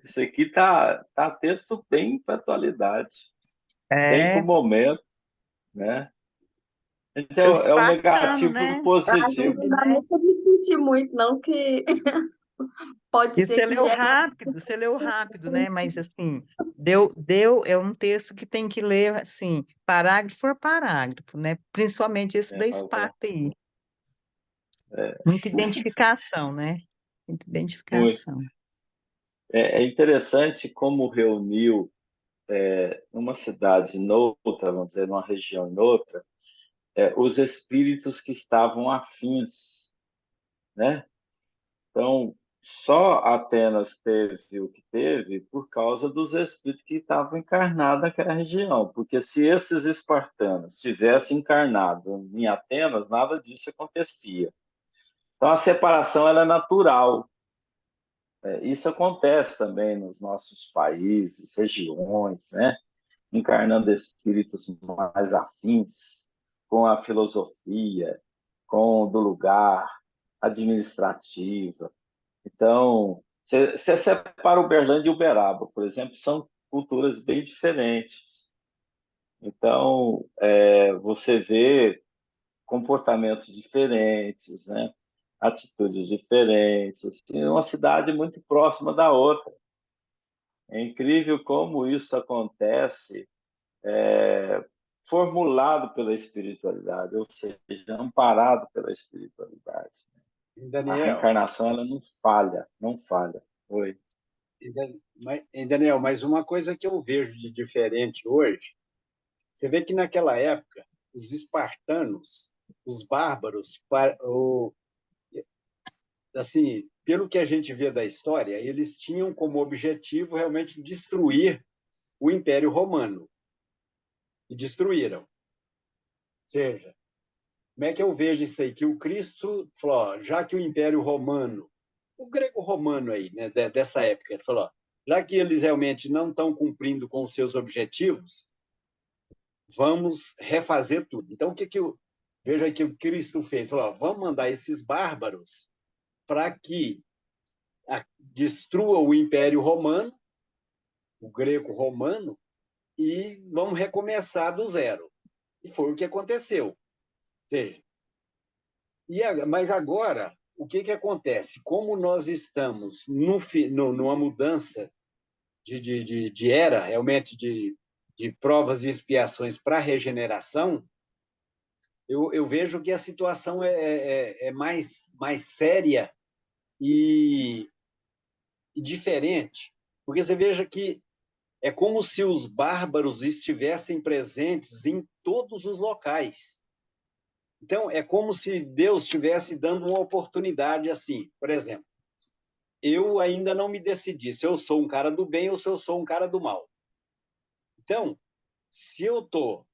Isso aqui tá texto bem para atualidade, bem para o é, momento, né? Então, o é o espartano, negativo e o né? Às vezes positivo. não Sabe, dá né? nem para discutir muito, não, que pode E ser que gere. você leu rápido, né? Mas assim, é um texto que tem que ler assim, parágrafo por parágrafo, né? Principalmente esse Tem da razão. Esparta aí. É, Muita identificação, né? Muita muito. identificação. É interessante como reuniu numa cidade noutra, vamos dizer, numa região noutra, os espíritos que estavam afins, né? Então, só Atenas teve o que teve por causa dos espíritos que estavam encarnados naquela região, porque se esses espartanos tivessem encarnado em Atenas, nada disso acontecia. Então, a separação ela é natural. Isso acontece também nos nossos países, regiões, né? Encarnando espíritos mais afins com a filosofia, com o do lugar, administrativa. Então, você separa Uberlândia e Uberaba, por exemplo, são culturas bem diferentes. Então, você vê comportamentos diferentes, né? Atitudes diferentes. Assim, é uma cidade muito próxima da outra. É incrível como isso acontece, formulado pela espiritualidade, ou seja, amparado pela espiritualidade. A Daniel, reencarnação ela não falha, não falha. Oi. Daniel, mas uma coisa que eu vejo de diferente hoje, você vê que naquela época, os espartanos, os bárbaros, assim, pelo que a gente vê da história, eles tinham como objetivo realmente destruir o Império Romano. E destruíram. Ou seja, como é que eu vejo isso aí? Que o Cristo falou, ó, já que o Império Romano, o grego romano aí, né, dessa época, ele falou, ó, já que eles realmente não estão cumprindo com os seus objetivos, vamos refazer tudo. Então, o que eu vejo aí que o Cristo fez? Falou, ó, vamos mandar esses bárbaros para que destrua o Império Romano, o grego romano, e vamos recomeçar do zero. E foi o que aconteceu. Ou seja, mas agora, o que acontece? Como nós estamos numa mudança de era, realmente de provas e expiações para a regeneração, eu vejo que a situação é mais séria e diferente. Porque você veja que é como se os bárbaros estivessem presentes em todos os locais. Então, é como se Deus estivesse dando uma oportunidade assim. Por exemplo, eu ainda não me decidi se eu sou um cara do bem ou se eu sou um cara do mal. Então, se eu estou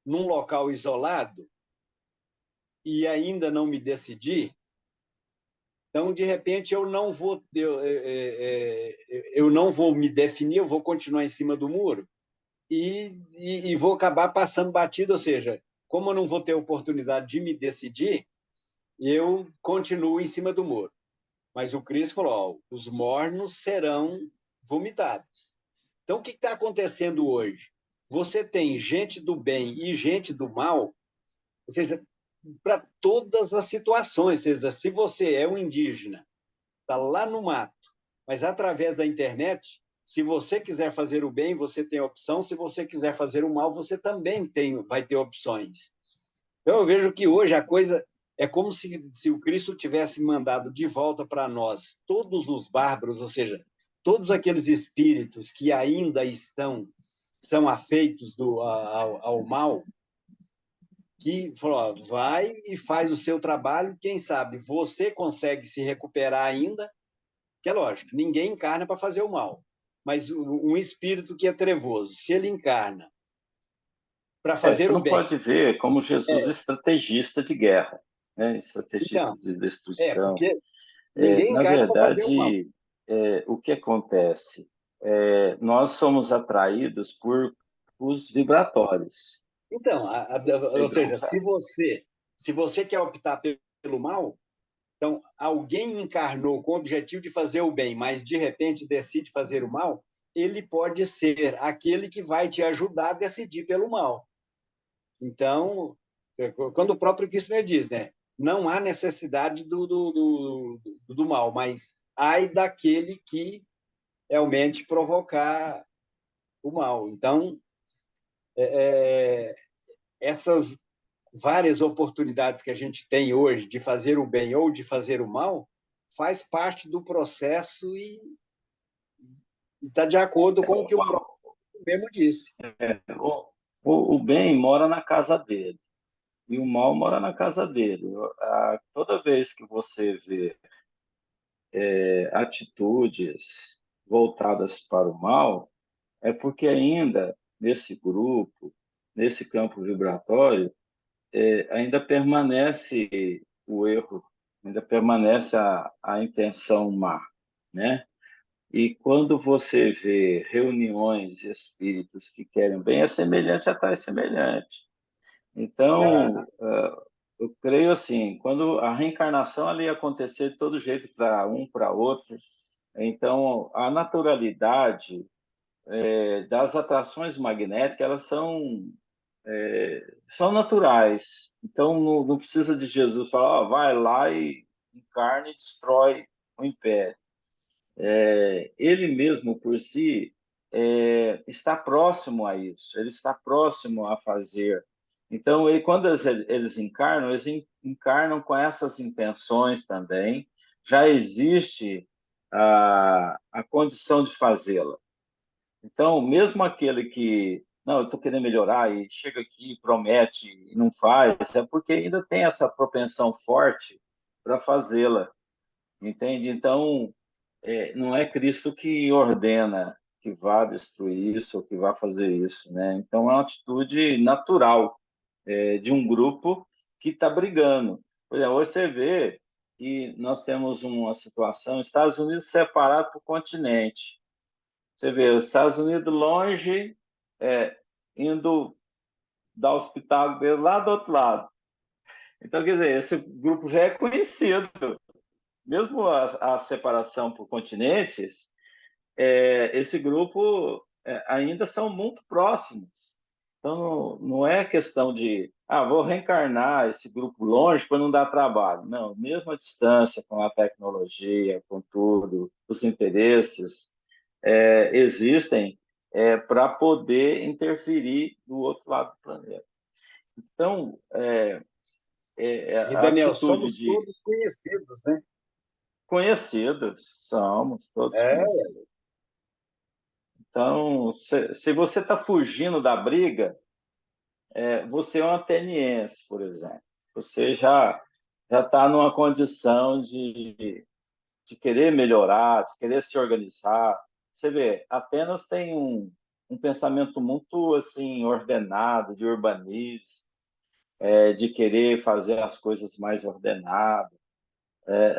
num local isolado e ainda não me decidi, então, de repente, eu não vou me definir, eu vou continuar em cima do muro e vou acabar passando batido, ou seja, como eu não vou ter oportunidade de me decidir, eu continuo em cima do muro. Mas o Cristo falou, ó, os mornos serão vomitados. Então, o que está acontecendo hoje? Você tem gente do bem e gente do mal, ou seja, para todas as situações. Ou seja, se você é um indígena, está lá no mato, mas através da internet, se você quiser fazer o bem, você tem opção. Se você quiser fazer o mal, você também vai ter opções. Então, eu vejo que hoje a coisa é como se o Cristo tivesse mandado de volta para nós todos os bárbaros, ou seja, todos aqueles espíritos que ainda são afeitos ao mal, que falou, ó, vai e faz o seu trabalho, quem sabe você consegue se recuperar ainda, que é lógico, ninguém encarna para fazer o mal, mas um espírito que é trevoso, se ele encarna para fazer Você o não bem, pode ver como Jesus estrategista de guerra, né? Estrategista então, de destruição. porque ninguém Na encarna para fazer o mal. verdade, o que acontece? Nós somos atraídos por os vibratórios. Então, ou Pegar um seja, ferro. se você quer optar pelo mal, então alguém encarnou com o objetivo de fazer o bem, mas de repente decide fazer o mal, ele pode ser aquele que vai te ajudar a decidir pelo mal. Então, quando o próprio Kirchner diz, né, não há necessidade do mal, mas ai daquele que realmente provocar o mal. Então, essas várias oportunidades que a gente tem hoje de fazer o bem ou de fazer o mal, faz parte do processo e está de acordo com o que o próprio mesmo disse. O bem mora na casa dele e o mal mora na casa dele. Toda vez que você vê atitudes voltadas para o mal, é porque ainda nesse grupo, nesse campo vibratório, ainda permanece o erro, ainda permanece a intenção má, né? E quando você vê reuniões de espíritos que querem bem, é semelhante atrai semelhante. Então, eu creio assim, quando a reencarnação ali ia acontecer de todo jeito para um, para outro, então a naturalidade das atrações magnéticas, elas são naturais. Então, não precisa de Jesus falar, ó, vai lá e encarna e destrói o império. Ele mesmo, por si, está próximo a isso, ele está próximo a fazer. Então, quando eles encarnam com essas intenções também, já existe a condição de fazê-la. Então, mesmo aquele que, não, eu estou querendo melhorar e chega aqui, promete e não faz, é porque ainda tem essa propensão forte para fazê-la, entende? Então, não é Cristo que ordena que vá destruir isso ou que vá fazer isso, né? Então, é uma atitude natural de um grupo que está brigando. Por exemplo, hoje você vê que nós temos uma situação, Estados Unidos separado por continente. Você vê os Estados Unidos longe, indo dar hospital deles lá do outro lado. Então, quer dizer, esse grupo já é conhecido. Mesmo a separação por continentes, esse grupo ainda são muito próximos. Então, não é questão de, vou reencarnar esse grupo longe para não dar trabalho. Não, mesmo a distância, com a tecnologia, com tudo, os interesses, existem para poder interferir do outro lado do planeta. Então, E, a Daniel, atitude somos de todos conhecidos, né? conhecidos, somos todos É, conhecidos. Então, se você está fugindo da briga, você é um ateniense, por exemplo. Você já está numa condição de querer melhorar, de querer se organizar. Você vê, Atenas tem um pensamento muito assim ordenado, de urbanismo, de querer fazer as coisas mais ordenadas.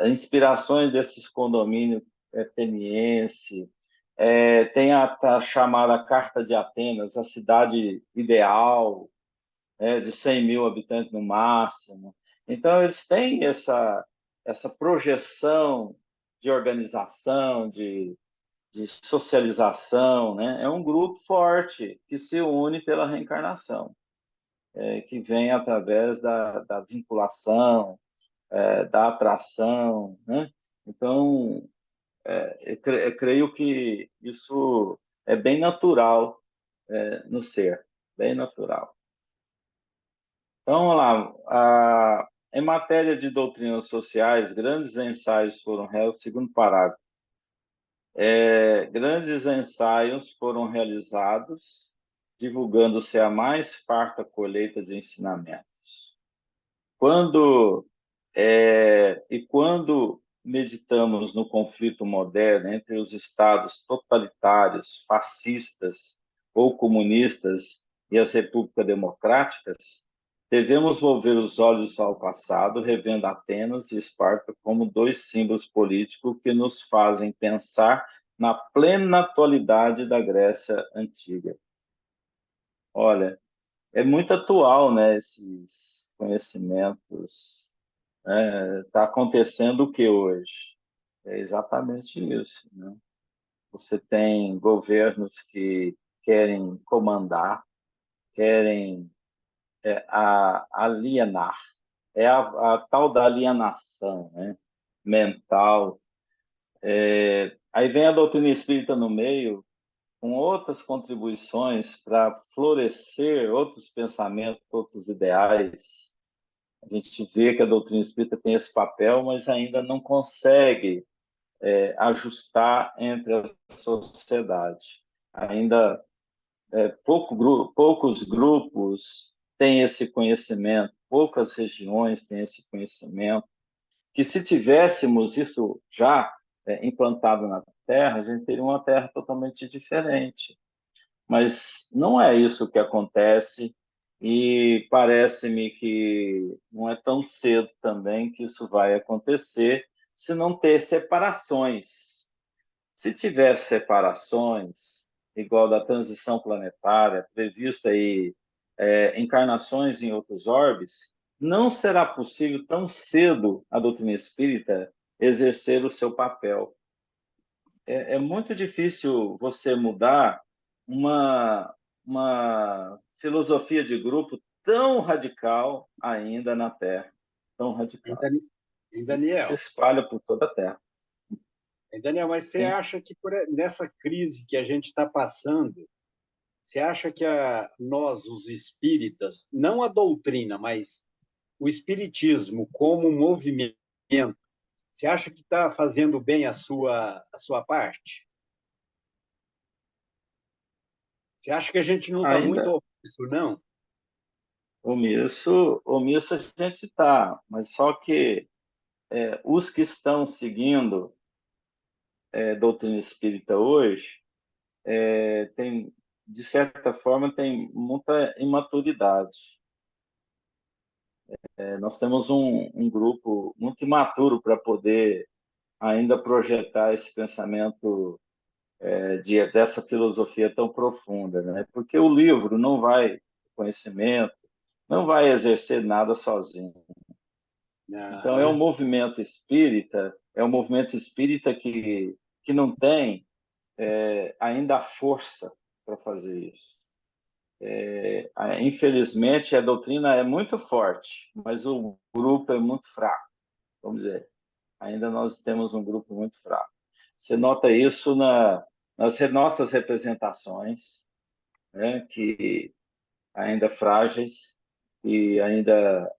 Inspirações desses condomínios atenienses. Tem a chamada Carta de Atenas, a cidade ideal, de 100 mil habitantes no máximo. Então, eles têm essa projeção de organização, de socialização, né? É um grupo forte que se une pela reencarnação, que vem através da vinculação, da atração, né? Então, eu creio que isso é bem natural no ser, bem natural. Então, vamos lá. Em matéria de doutrinas sociais, grandes ensaios foram realizados, segundo parágrafo, grandes ensaios foram realizados, divulgando-se a mais farta colheita de ensinamentos. Quando meditamos no conflito moderno entre os estados totalitários, fascistas ou comunistas e as repúblicas democráticas, devemos volver os olhos ao passado, revendo Atenas e Esparta como dois símbolos políticos que nos fazem pensar na plena atualidade da Grécia Antiga. Olha, é muito atual, né, esses conhecimentos. Está acontecendo o que hoje? É exatamente isso, né? Você tem governos que querem comandar, querem alienar. É a tal da alienação, né? Mental. Aí vem a doutrina espírita no meio, com outras contribuições para florescer outros pensamentos, outros ideais. A gente vê que a doutrina espírita tem esse papel, mas ainda não consegue ajustar entre a sociedade. Ainda poucos grupos têm esse conhecimento, poucas regiões têm esse conhecimento, que se tivéssemos isso já implantado na Terra, a gente teria uma Terra totalmente diferente. Mas não é isso que acontece e parece-me que não é tão cedo também que isso vai acontecer se não ter separações. Se tiver separações, igual da transição planetária, prevista aí encarnações em outros orbes, não será possível tão cedo a doutrina espírita exercer o seu papel. É muito difícil você mudar uma filosofia de grupo tão radical ainda na Terra, tão radical. Em Se Daniel, espalha por toda a Terra. Daniel, mas você Sim. acha que nessa crise que a gente está passando, você acha que nós, os espíritas, não a doutrina, mas o espiritismo como movimento, você acha que está fazendo bem a sua parte? Você acha que a gente não está muito Ainda omisso, não? omisso a gente está, mas só que os que estão seguindo doutrina espírita hoje tem, de certa forma, tem muita imaturidade. Nós temos um grupo muito imaturo para poder ainda projetar esse pensamento dessa filosofia tão profunda, né? Porque o livro não vai, conhecimento, não vai exercer nada sozinho. Então, Aham. é um movimento espírita que não tem ainda a força para fazer isso. Infelizmente, a doutrina é muito forte, mas o grupo é muito fraco, vamos dizer. Ainda nós temos um grupo muito fraco. Você nota isso nas nossas representações, né, que ainda frágeis e ainda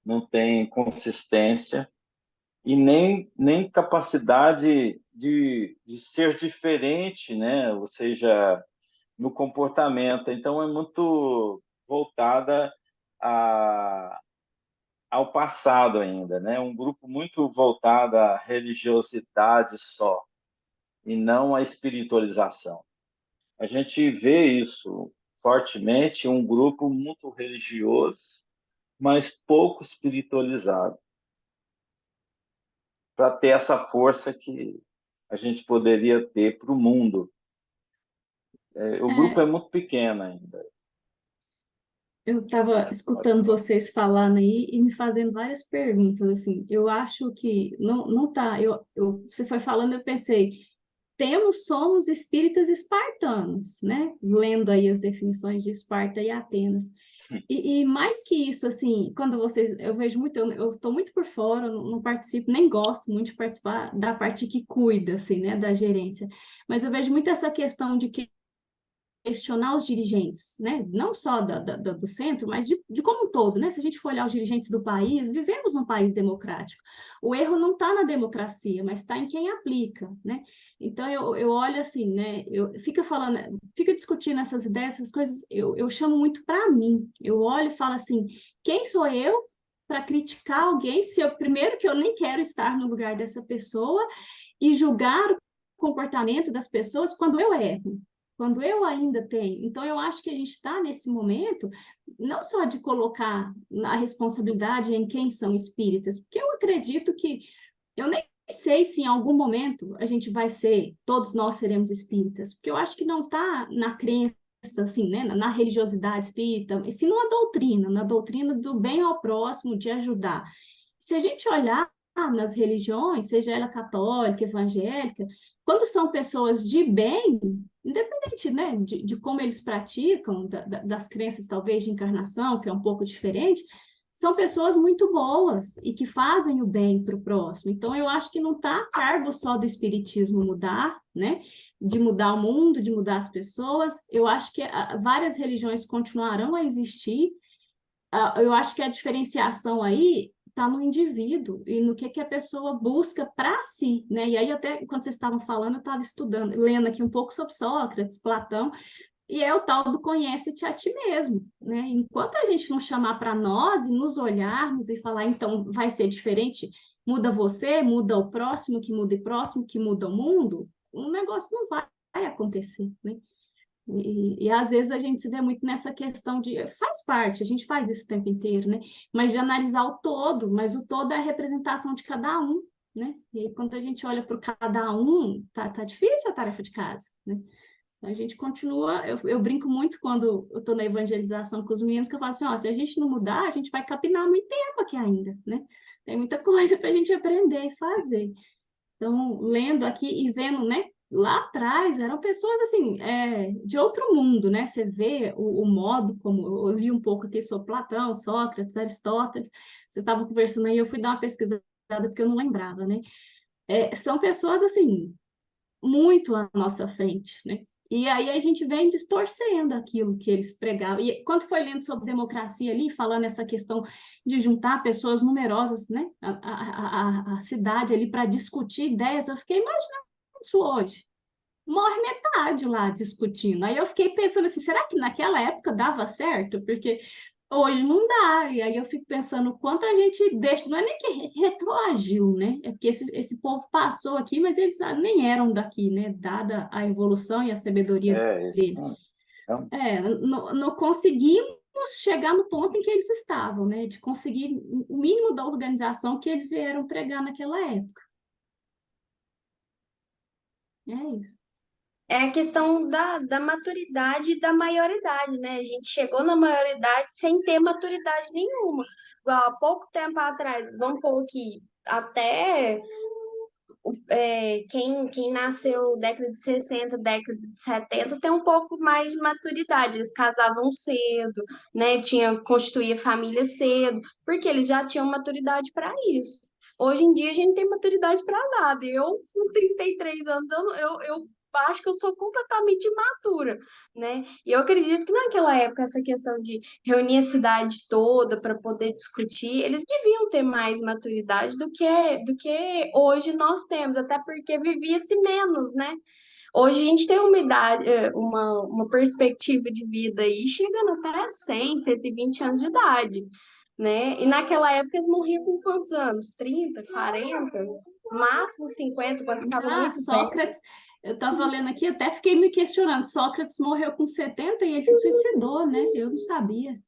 não têm consistência e nem capacidade de ser diferente, né? Ou seja, no comportamento. Então, é muito voltada a, ao passado ainda, né? Um grupo muito voltado à religiosidade só, e não à espiritualização. A gente vê isso fortemente, um grupo muito religioso, mas pouco espiritualizado, para ter essa força que a gente poderia ter para o mundo. O grupo é muito pequeno ainda. Eu estava escutando vocês falando aí e me fazendo várias perguntas, assim. Eu acho que não tá. Você foi falando, eu pensei, somos espíritas espartanos, né? Lendo aí as definições de Esparta e Atenas. E mais que isso, assim, quando eu vejo muito, eu estou muito por fora, eu não participo, nem gosto muito de participar da parte que cuida, assim, né, da gerência. Mas eu vejo muito essa questão de questionar os dirigentes, né? Não só do centro, mas de como um todo, né? Se a gente for olhar os dirigentes do país, vivemos num país democrático. O erro não está na democracia, mas está em quem aplica, né? Então eu olho assim, né? Fica discutindo essas ideias, essas coisas, eu chamo muito para mim. Eu olho e falo assim, quem sou eu para criticar alguém se primeiro que eu nem quero estar no lugar dessa pessoa e julgar o comportamento das pessoas quando eu erro, quando eu ainda tenho. Então, eu acho que a gente está nesse momento, não só de colocar a responsabilidade em quem são espíritas, porque eu acredito que, eu nem sei se em algum momento a gente vai ser, todos nós seremos espíritas, porque eu acho que não está na crença, assim, né, na religiosidade espírita, e sim na doutrina do bem ao próximo, de ajudar. Se a gente olhar nas religiões, seja ela católica, evangélica, quando são pessoas de bem, independente, né, de como eles praticam, das crenças talvez de encarnação, que é um pouco diferente, são pessoas muito boas e que fazem o bem para o próximo. Então, eu acho que não está a cargo só do espiritismo mudar, né, de mudar o mundo, de mudar as pessoas. Eu acho que várias religiões continuarão a existir. Eu acho que a diferenciação aí está no indivíduo e no que a pessoa busca para si, né? E aí, até quando vocês estavam falando, eu estava estudando, lendo aqui um pouco sobre Sócrates, Platão, e é o tal do conhece-te a ti mesmo, né? Enquanto a gente não chamar para nós e nos olharmos e falar, então vai ser diferente, muda você, muda o próximo, que muda o mundo, o negócio não vai acontecer, né? E às vezes a gente se vê muito nessa questão faz parte, a gente faz isso o tempo inteiro, né? Mas de analisar o todo, mas o todo é a representação de cada um, né? E aí quando a gente olha para cada um, tá difícil a tarefa de casa, né? A gente continua, eu brinco muito quando eu estou na evangelização com os meninos, que eu falo assim, ó, se a gente não mudar, a gente vai capinar muito tempo aqui ainda, né? Tem muita coisa para a gente aprender e fazer. Então, lendo aqui e vendo, né? Lá atrás eram pessoas assim, de outro mundo, né? Você vê o modo como eu li um pouco aqui sobre Platão, Sócrates, Aristóteles. Vocês estavam conversando aí, eu fui dar uma pesquisada porque eu não lembrava, né? São pessoas assim muito à nossa frente, né? E aí a gente vem distorcendo aquilo que eles pregavam. E quando foi lendo sobre democracia ali, falando essa questão de juntar pessoas numerosas, né? A cidade ali para discutir ideias, eu fiquei imaginando isso hoje. Morre metade lá discutindo. Aí eu fiquei pensando assim, será que naquela época dava certo? Porque hoje não dá, e aí eu fico pensando o quanto a gente deixa, não é nem que retroagiu, né? É porque esse povo passou aqui, mas eles nem eram daqui, né? Dada a evolução e a sabedoria Isso. deles. Então, Não conseguimos chegar no ponto em que eles estavam, né? De conseguir o mínimo da organização que eles vieram pregar naquela época. É isso. É a questão da maturidade e da maioridade, né? A gente chegou na maioridade sem ter maturidade nenhuma. Igual há pouco tempo atrás, vamos pôr aqui, até quem nasceu década de 60, década de 70 tem um pouco mais de maturidade. Eles casavam cedo, né? Constituía família cedo, porque eles já tinham maturidade para isso. Hoje em dia a gente tem maturidade para nada. Eu, com 33 anos, eu acho que eu sou completamente imatura, né? E eu acredito que naquela época essa questão de reunir a cidade toda para poder discutir, eles deviam ter mais maturidade do que hoje nós temos, até porque vivia-se menos, né? Hoje a gente tem uma idade, uma perspectiva de vida aí chegando até 100, 120 anos de idade, né? E naquela época eles morriam com quantos anos? 30, 40? Máximo 50, quando ficava muito velho. Sócrates, eu estava lendo aqui, até fiquei me questionando. Sócrates morreu com 70 e ele se suicidou, né? Eu não sabia.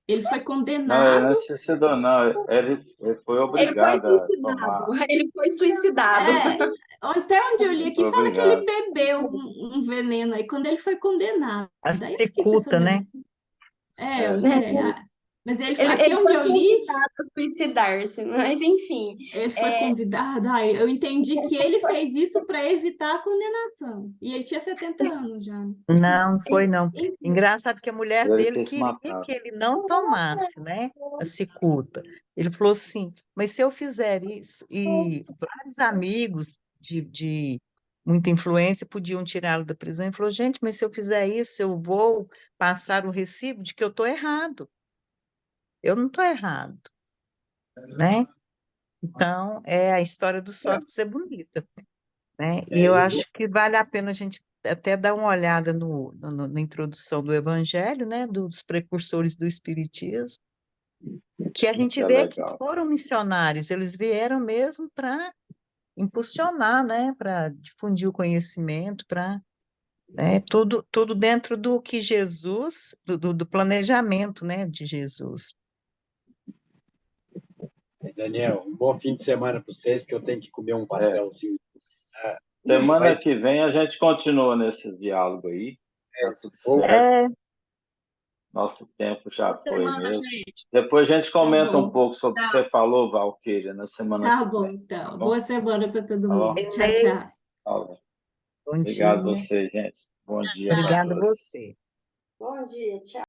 Ele foi não, ele condenado. não se suicidou, não. Ele foi Ele foi obrigado a suicidado. tomar. Ele foi suicidado. Até onde eu li Ele aqui foi fala que ele obrigado. bebeu um veneno aí quando ele foi condenado. A Daí eu fiquei pensando, cicuta, né? Mas Ele aqui onde foi eu li, convidado a suicidar-se, mas enfim. ele foi convidado. Eu entendi que ele fez isso para evitar a condenação. E ele tinha 70 anos já. Não, foi não. Enfim, Engraçado que a mulher Ele dele quis queria matar. que ele não tomasse, né, a cicuta. Ele falou assim, mas se eu fizer isso, e vários amigos de muita influência podiam tirá-lo da prisão, ele falou, gente, mas se eu fizer isso, eu vou passar o recibo de que eu estou errado. Eu não estou errado, né? Então, é a história do só de ser bonita, né? E eu acho que vale a pena a gente até dar uma olhada na introdução do Evangelho, né? Dos precursores do Espiritismo, que a gente É vê que legal. foram missionários, eles vieram mesmo para impulsionar, né? Para difundir o conhecimento, para tudo dentro do que Jesus, do planejamento, né? De Jesus. Daniel, um bom fim de semana para vocês, que eu tenho que comer um pastelzinho. Semana Mas que vem a gente continua nesse diálogo aí. Tá isso, tudo certo. É, Nosso tempo já boa foi semana, mesmo. gente. Depois a gente comenta um bom. pouco sobre o que você falou, Valquíria, na semana Tá que bom, vem. então. Tá bom? Boa semana para todo Tá bom? mundo. Tchau, Inês, tchau. Tá bom. bom Obrigado a dia. vocês, gente. Bom dia para Obrigada a todos. você. Bom dia, tchau.